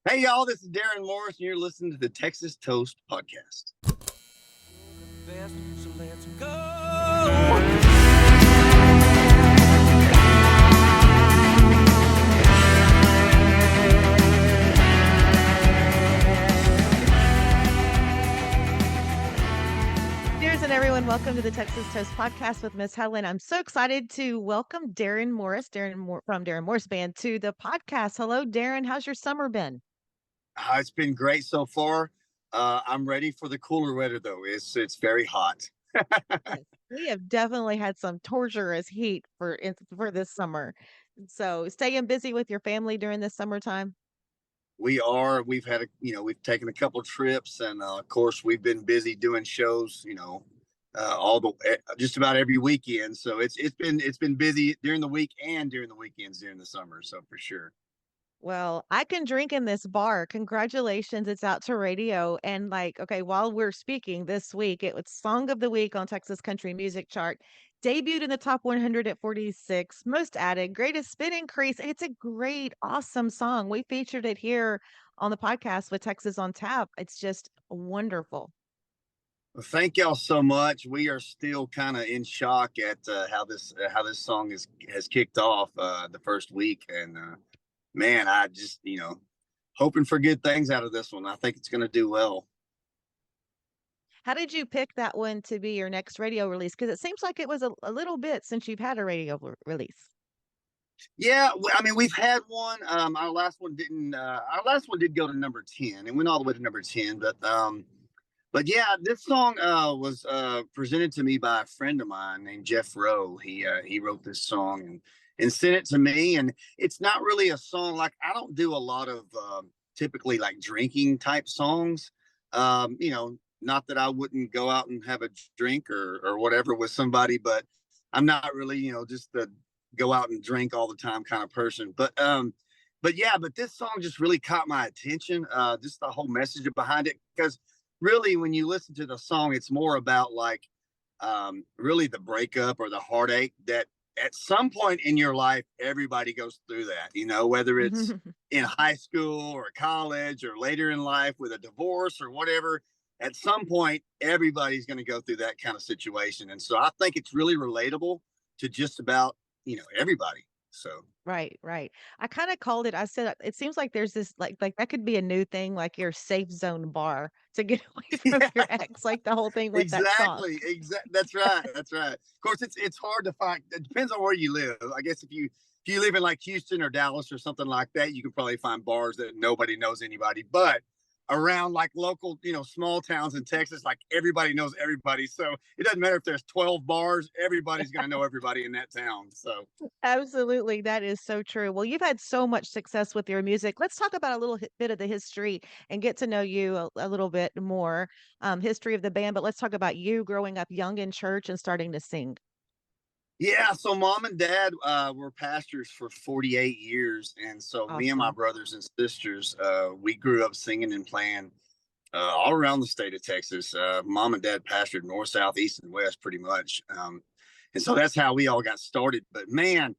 Hey, y'all, this is Darrin Morris, and you're listening to the Texas Toast Podcast. Best, so let's go. Cheers and everyone, welcome to the Texas Toast Podcast with Miss Helen. I'm so excited to welcome Darrin Morris, from Darrin Morris Band to the podcast. Hello, Darrin. How's your summer been? It's been great so far. I'm ready for the cooler weather, though. It's very hot. Yes. We have definitely had some torturous heat for this summer. So, staying busy with your family during this summertime. We've had we've taken a couple trips, and of course, we've been busy doing shows. Just about every weekend. So it's been busy during the week and during the weekends during the summer. So for sure. Well, I can drink in this bar. Congratulations. It's out to radio. And okay, while we're speaking this week, it was Song of the Week on Texas Country Music Chart. Debuted in the top 100 at 46, most added, greatest spin increase. It's a great, awesome song. We featured it here on the podcast with Texas on Tap. It's just wonderful. Well, thank y'all so much. We are still kind of in shock at how this song has kicked off the first week, and man, I just hoping for good things out of this one. I think it's going to do well. How did you pick that one to be your next radio release? Because it seems like it was a little bit since you've had a release. Yeah, I mean we've had one. Our last one didn't. Our last one did go to number 10. It went all the way to number 10. But yeah, this song was presented to me by a friend of mine named Jeff Rowe. He wrote this song and sent it to me. And it's not really a song like I don't do a lot of typically like drinking type songs. Not that I wouldn't go out and have a drink or whatever with somebody, but I'm not really just the go out and drink all the time kind of person. But this song just really caught my attention. Just the whole message behind it, because really when you listen to the song, it's more about like really the breakup or the heartache that at some point in your life everybody goes through that, whether it's in high school or college or later in life with a divorce or whatever. At some point everybody's going to go through that kind of situation, and so I think it's really relatable to just about everybody. So Right, right. I kinda called it. I said, it seems like there's this that could be a new thing, like your safe zone bar to get away from yeah, your ex, like the whole thing with that song. exactly. That's right. That's right. Of course, it's hard to find. It depends on where you live. I guess if you live in like Houston or Dallas or something like that, you can probably find bars that nobody knows anybody. But around like local, small towns in Texas, like everybody knows everybody. So it doesn't matter if there's 12 bars, everybody's going to know everybody in that town. So Absolutely, that is so true. Well, you've had so much success with your music. Let's talk about a little bit of the history and get to know you a little bit more, history of the band, but let's talk about you growing up young in church and starting to sing. yeah, so mom and dad were pastors for 48 years. And so me and my Awesome. brothers and sisters, we grew up singing and playing all around the state of Texas. Mom and dad pastored north, south, east, and west pretty much. And so that's how we all got started. But man,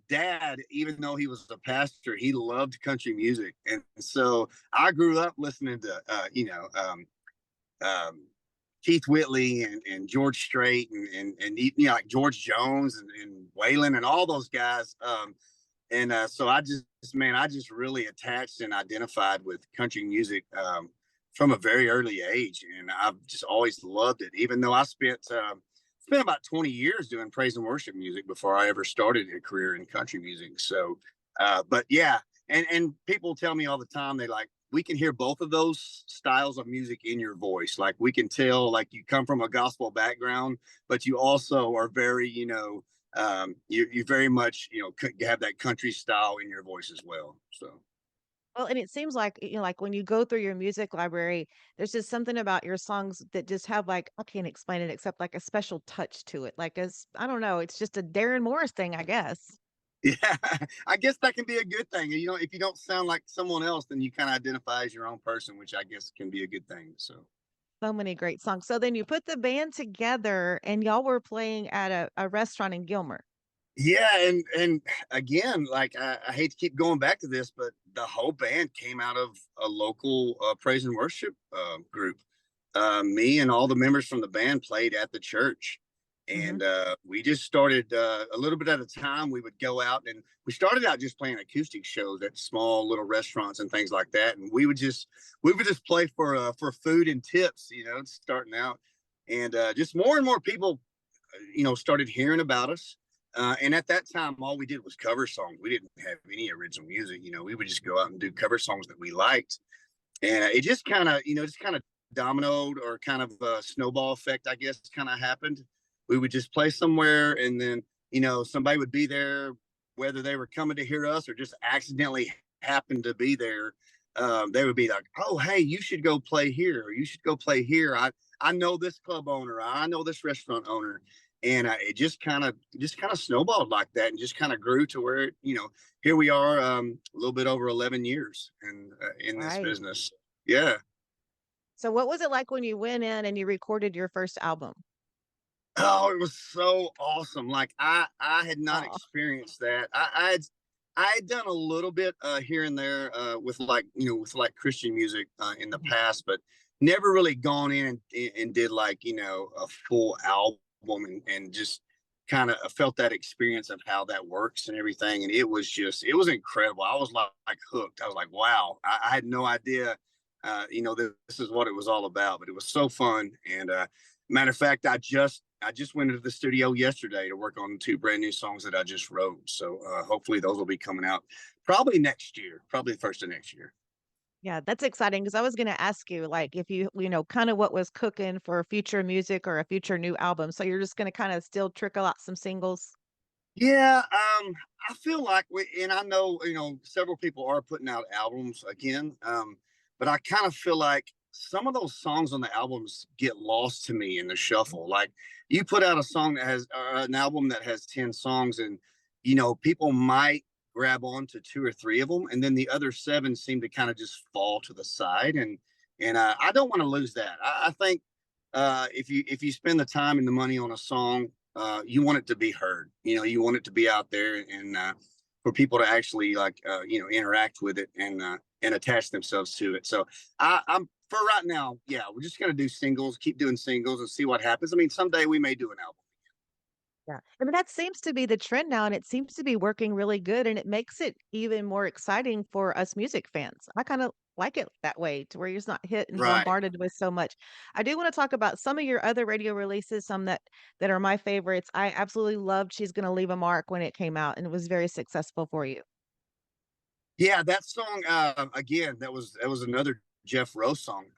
dad, even though he was a pastor, he loved country music. And so I grew up listening to, um, Keith Whitley and George Strait and like George Jones and Waylon and all those guys. And so I just really attached and identified with country music from a very early age, and I've just always loved it. Even though I spent about 20 years doing praise and worship music before I ever started a career in country music. So, but yeah, and people tell me all the time they like we can hear both of those styles of music in your voice. Like we can tell like you come from a gospel background, but you also are very you very much have that country style in your voice as well. So Well, and it seems like, like when you go through your music library, there's just something about your songs that just have I can't explain it except like a special touch to it. I don't know, it's just a Darren Morris thing, I guess. yeah, I guess that can be a good thing. If you don't sound like someone else, then you kind of identify as your own person, which I guess can be a good thing. So So many great songs. So then you put the band together and y'all were playing at a restaurant in Gilmer. yeah, and again, like I hate to keep going back to this, but the whole band came out of a local praise and worship group. Me and all the members from the band played at the church. Hmm. And we just started a little bit at a time. We would go out, and we started out just playing acoustic shows at small little restaurants and things like that. And we would just play for food and tips, starting out. And just more and more people, started hearing about us. And at that time, all we did was cover songs. We didn't have any original music. We would just go out and do cover songs that we liked. And it just kind of, dominoed, or kind of a snowball effect, I guess, kind of happened. We would just play somewhere, and then, somebody would be there, whether they were coming to hear us or just accidentally happened to be there. They would be like, "Oh, hey, you should go play here, or you should go play here. I know this club owner, I know this restaurant owner." And it just kind of snowballed like that, and just kind of grew to where, here we are, a little bit over 11 years and in this Right. business. Yeah. So what was it like when you went in and you recorded your first album? Oh, it was so awesome. Like, I had not Oh. experienced that. I had done a little bit here and there with, like, Christian music in the Mhm. past, but never really gone in and did, like, a full album, and just kind of felt that experience of how that works and everything. And it was incredible. I was like hooked. I was like, wow, I had no idea, this is what it was all about, but it was so fun. And matter of fact, I just went into the studio yesterday to work on two brand new songs that I just wrote. So hopefully those will be coming out probably next year, probably the first of next year. Yeah, that's exciting because I was gonna ask you, like, if kind of what was cooking for future music or a future new album. So you're just gonna kind of still trickle out some singles? Yeah, I feel like and I know, several people are putting out albums again, but I kind of feel like some of those songs on the albums get lost to me in the shuffle. Like, you put out a song that has an album that has 10 songs, and people might grab on to two or three of them, and then the other seven seem to kind of just fall to the side. And I don't want to lose that. I think if you spend the time and the money on a song, you want it to be heard. You want it to be out there, and for people to actually, like, interact with it, and attach themselves to it. So I'm for right now, yeah, we're just gonna do singles, keep doing singles, and see what happens. I mean, someday we may do an album. Yeah. I mean, that seems to be the trend now, and it seems to be working really good, and it makes it even more exciting for us music fans. I kind of like it that way, to where you're just not hit and Right. bombarded with so much. I do want to talk about some of your other radio releases, some that are my favorites. I absolutely loved "She's Gonna Leave a Mark" when it came out, and it was very successful for you. Yeah, that song, again, that was another Jeff Rose song.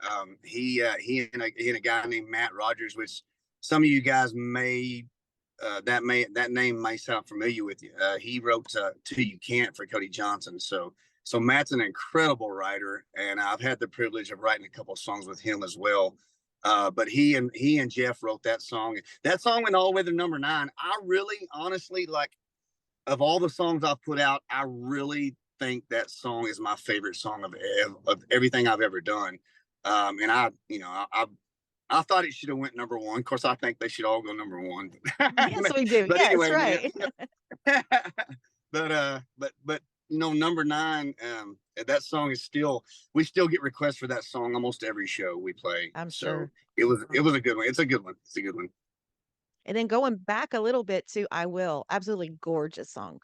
He and a guy named Matt Rogers, which some of you guys that name may sound familiar with you. He wrote "Till You Can't" for Cody Johnson. So Matt's an incredible writer, and I've had the privilege of writing a couple of songs with him as well. But he and Jeff wrote that song. That song went all the way to number 9. I really, honestly, like, of all the songs I've put out, I really think that song is my favorite song of everything I've ever done. And I thought it should have went number 1. Of course, I think they should all go number 1. Yes, we do. But Yes, anyway, man. right. But number 9. That song is still, we still get requests for that song almost every show we play. I'm So sure. it was a good one. It's a good one. It's a good one. And then going back a little bit to "I Will," absolutely gorgeous song.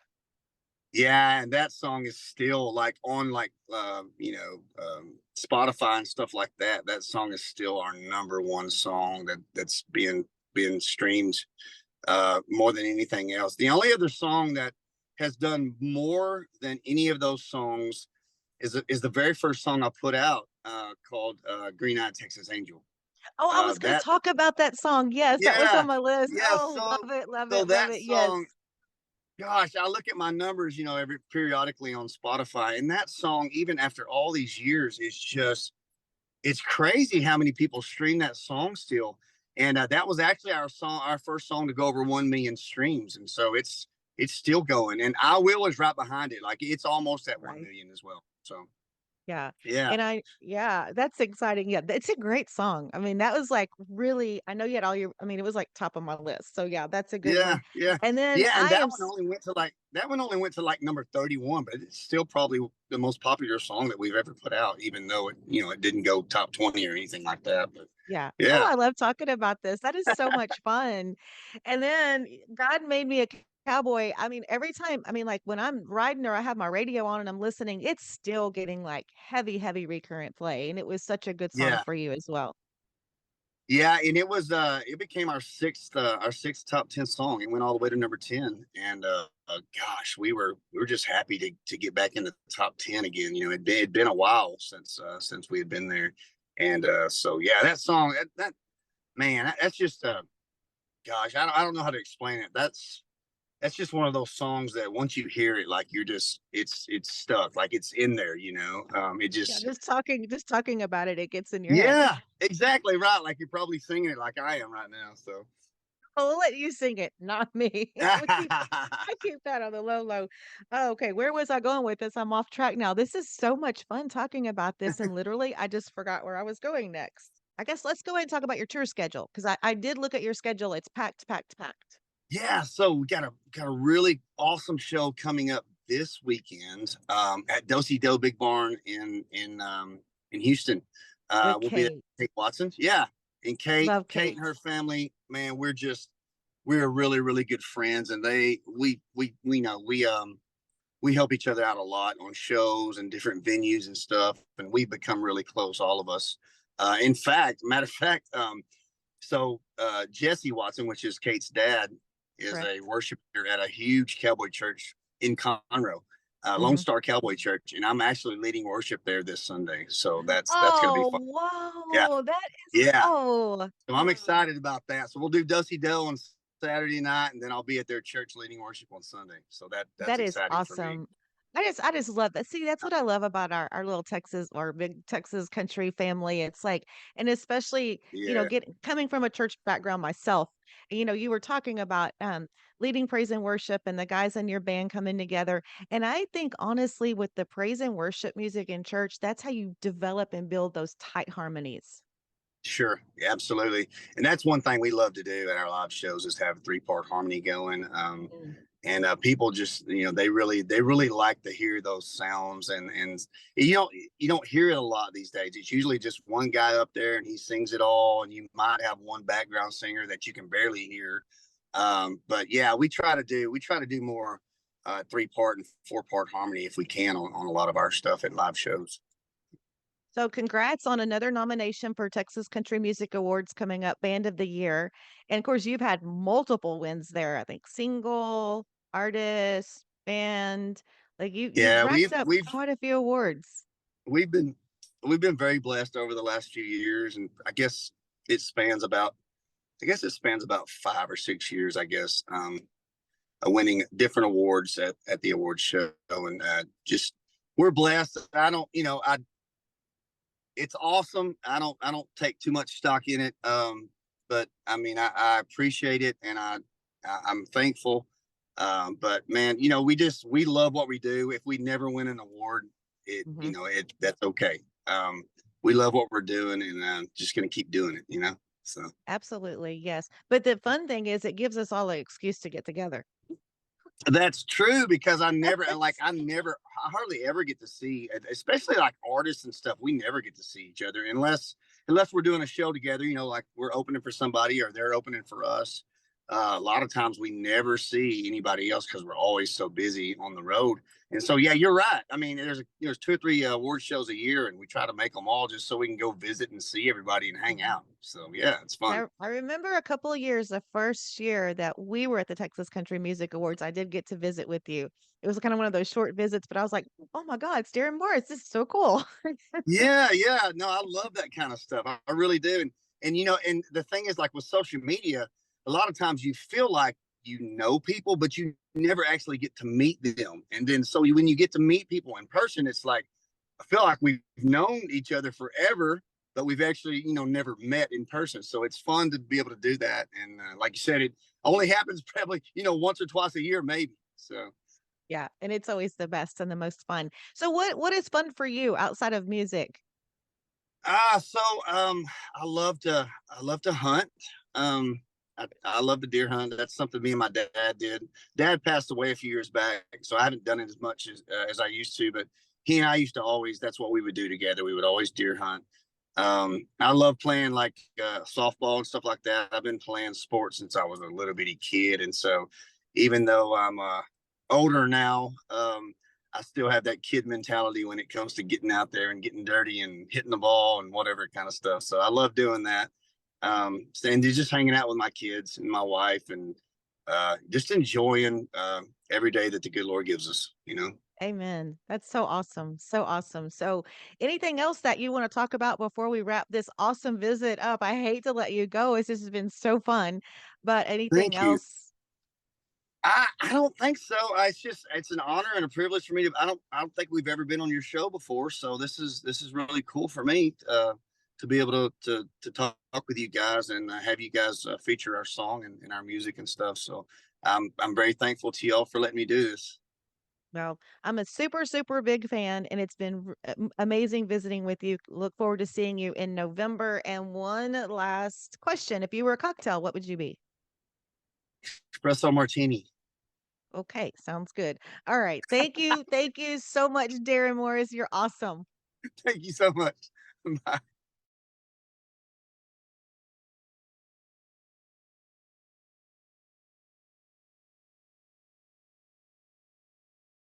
Yeah, and that song is still, like, on, like, Spotify and stuff like that. That song is still our number 1 song that's being streamed more than anything else. The only other song that has done more than any of those songs is the very first song I put out, called "Green Eyed Texas Angel." Oh, I was gonna That talk about that song. Yes, that was Yeah, on my list. yeah. Oh, So love it, love so it, love that it. Yes. song, gosh, I look at my numbers, every periodically on Spotify, and that song, even after all these years, is just, it's crazy how many people stream that song still. And that was actually our first song to go over 1 million streams, and so it's still going. And "I Will" is right behind it, like, it's almost at one Right. million as well. So Yeah. Yeah, Yeah, that's exciting. Yeah, it's a great song. I mean, that was like really, I know you had all your, I mean, it was like top of my list. So yeah, that's a good yeah, one. yeah, And then yeah. And I am, that one only went to like number 31, but it's still probably the most popular song that we've ever put out, even though it didn't go top 20 or anything like that. But yeah. Oh, yeah, I love talking about this. That is so much fun. And then God made me a cowboy. I mean, every time, I mean, like when I'm riding or I have my radio on and I'm listening, it's still getting like heavy, heavy recurrent play. And it was such a good song yeah. for you as well. Yeah, and it became our sixth top 10 song. It went all the way to number 10. And gosh, we were just happy to get back in the top 10 again. It'd been a while since we had been there. And so yeah, that song that man, that's just gosh, I don't know how to explain it. That's just one of those songs that once you hear it, like you're just it's stuck, like it's in there. It Yeah, just just talking about it, it gets in your head. yeah, exactly right. Like you're probably singing it like I am right now. So I'll let you sing it, not me. I keep that on the low, low. Oh, okay, where was I going with this? I'm off track now. This is so much fun talking about this, and literally, I just forgot where I was going next. I guess let's go ahead and talk about your tour schedule because I did look at your schedule. It's packed, packed, packed. yeah, so we got a really awesome show coming up this weekend at Dosey Doe Big Barn in Houston. With We'll be at Kate. Kate Watson. Yeah, and Kate Love Kate Kate. and her family, man, we're really really good friends, and we know we help each other out a lot on shows and different venues and stuff, and we've become really close, all of us. In fact, matter of fact, Jesse Watson, which is Kate's dad, is a Correct. worship leader at a huge cowboy church in Conroe, Lone Mhm. Star Cowboy Church, and I'm actually leading worship there this Sunday. So that's going to be Oh, fun. Yeah, wow, that is yeah. oh. So I'm excited about that. So we'll do Dusty Dell on Saturday night, and then I'll be at their church leading worship on Sunday. So that's That is exciting for me. awesome. I just love that. See, that's what I love about our little Texas or big Texas country family. It's like, and especially, Yeah, coming from a church background myself, you were talking about leading praise and worship and the guys in your band coming together. And I think honestly, with the praise and worship music in church, that's how you develop and build those tight harmonies. sure, yeah, absolutely. And that's one thing we love to do at our live shows is have a three-part harmony going. Mm. And people just they really like to hear those sounds, and you don't hear it a lot these days. It's usually just one guy up there and he sings it all, and you might have one background singer that you can barely hear. But yeah, we try to do more three-part and four-part harmony if we can on a lot of our stuff at live shows. So congrats on another nomination for Texas Country Music Awards coming up, Band of the Year. And of course, you've had multiple wins there. I think single, artist, band. Like you've Yeah, racked up quite a few awards. we've been we've been very blessed over the last few years, and it spans about I guess it spans about 5 or 6 years, I guess, winning different awards at the award show, and just we're blessed. I don't, it's awesome. I don't take too much stock in it, but I mean, I appreciate it, and I'm thankful. But man, we love what we do. If we never win an award, Mhm. that's okay. We love what we're doing, and just gonna keep doing it. So. Absolutely, yes. But the fun thing is, it gives us all an excuse to get together. That's true because I hardly ever get to see, especially like artists and stuff. We never get to see each other unless we're doing a show together. Like we're opening for somebody or they're opening for us. A lot of times we never see anybody else because we're always so busy on the road. And so, yeah, you're right. I mean, there's 2 or 3 award shows a year, and we try to make them all just so we can go visit and see everybody and hang Mhm. out. So, yeah, it's And fun. I remember a couple of years, the first year that we were at the Texas Country Music Awards, I did get to visit with you. It was kind of one of those short visits, but I was like, "Oh my God, it's Darrin Morris. This is so cool." Yeah, yeah. No, I love that kind of stuff. I really do. And the thing is, like with social media, a lot of times you feel like you know people, but you never actually get to meet them. And then when you get to meet people in person, it's like I feel like we've known each other forever, but we've actually never met in person. So it's fun to be able to do that. And like you said, it only happens probably once or twice a year, maybe. So Yeah, and it's always the best and the most fun. So what is fun for you outside of music? So I love to hunt. Um, I love to deer hunt. That's something me and my dad did. Dad passed away a few years back, so I haven't done it as much as I used to. But he and I used to always. That's what we would do together. We would always deer hunt. I love playing like softball and stuff like that. I've been playing sports since I was a little bitty kid, and so even though I'm older now, I still have that kid mentality when it comes to getting out there and getting dirty and hitting the ball and whatever kind of stuff. So I love doing that. And just hanging out with my kids and my wife and just enjoying every day that the good Lord gives us, you know. Amen. That's so awesome. So awesome. So, anything else that you want to talk about before we wrap this awesome visit up? I hate to let you go. This has been so fun, but anything Thank you. else? I don't think so. It's an honor and a privilege for me to. I don't think we've ever been on your show before, so this is really cool for me to be able to talk with you guys and have you guys feature our song and our music and stuff. So I'm very thankful to y'all for letting me do this. Well, I'm a super, super big fan, and it's been amazing visiting with you. Look forward to seeing you in November. And one last question: if you were a cocktail, what would you be? Espresso martini. Okay, sounds good. All right. Thank you. Thank you so much, Darren Morris. You're awesome. Thank you so much. Bye.